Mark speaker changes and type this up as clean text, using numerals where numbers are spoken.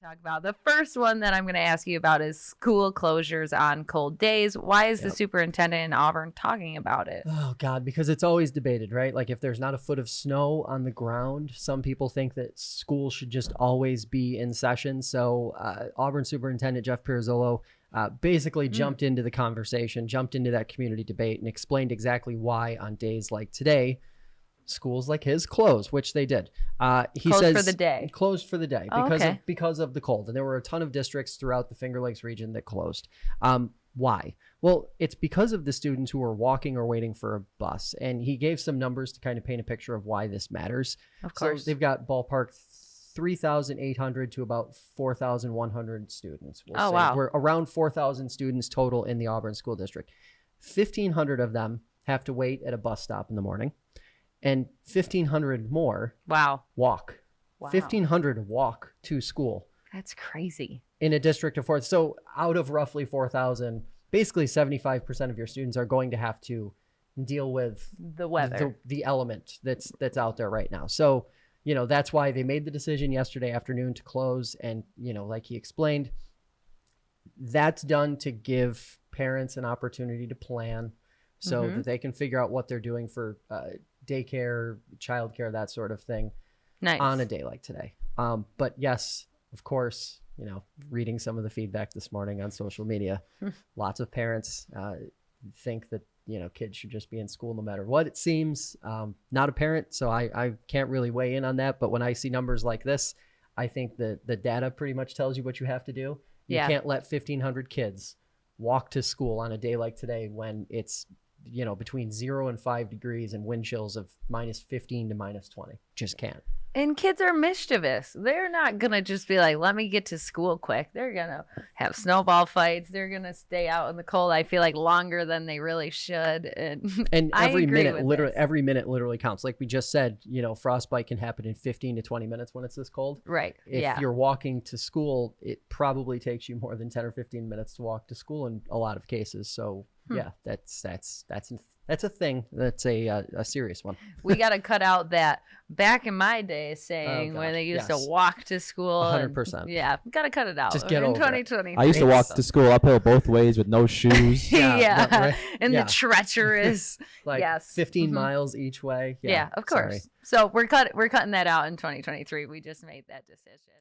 Speaker 1: talk about. The first one that I'm going to ask you about is school closures on cold days. Why is the superintendent in Auburn talking about it?
Speaker 2: Oh, God, because it's always debated, right? Like if there's not a foot of snow on the ground, some people think that school should just always be in session. So Auburn Superintendent Jeff Pirozzolo basically jumped into the conversation, jumped into that community debate and explained exactly why on days like today, schools like his close, which they did. He
Speaker 1: closed
Speaker 2: says
Speaker 1: for the day.
Speaker 2: Closed for the day because of the cold. And there were a ton of districts throughout the Finger Lakes region that closed. Why? Well, it's because of the students who are walking or waiting for a bus. And he gave some numbers to kind of paint a picture of why this matters.
Speaker 1: Of course.
Speaker 2: So they've got ballpark 3,800 to about 4,100 students. We'll say.
Speaker 1: Wow.
Speaker 2: We're around 4,000 students total in the Auburn School District. 1,500 of them have to wait at a bus stop in the morning. And 1,500 more walk.
Speaker 1: Wow.
Speaker 2: 1,500 walk to school.
Speaker 1: That's crazy.
Speaker 2: In a district of 4. So out of roughly 4,000, basically 75% of your students are going to have to deal with
Speaker 1: the weather,
Speaker 2: the element that's out there right now. So, that's why they made the decision yesterday afternoon to close. And, like he explained, that's done to give parents an opportunity to plan so that they can figure out what they're doing for daycare, childcare, that sort of thing on a day like today. But yes, of course, reading some of the feedback this morning on social media, lots of parents think that, kids should just be in school no matter what, it seems. Not a parent, so I can't really weigh in on that. But when I see numbers like this, I think that the data pretty much tells you what you have to do. You can't let 1,500 kids walk to school on a day like today when it's between 0 and 5 degrees and wind chills of -15 to -20. Just can't.
Speaker 1: And kids are mischievous. They're not going to just be like, let me get to school quick. They're going to have snowball fights. They're going to stay out in the cold, I feel like, longer than they really should. And
Speaker 2: every minute literally counts. Like we just said, frostbite can happen in 15 to 20 minutes when it's this cold.
Speaker 1: Right.
Speaker 2: If you're walking to school, it probably takes you more than 10 or 15 minutes to walk to school in a lot of cases. So yeah, that's a thing. That's a serious one.
Speaker 1: We got to cut out that back in my day saying when they used to walk to school.
Speaker 2: 100%.
Speaker 1: Yeah, got to cut it out.
Speaker 2: Just get
Speaker 1: in
Speaker 2: over
Speaker 1: 2020.
Speaker 3: I used to walk to school uphill both ways with no shoes.
Speaker 1: The treacherous.
Speaker 2: 15 miles each way.
Speaker 1: Yeah, of course. So we're cutting that out in 2023. We just made that decision.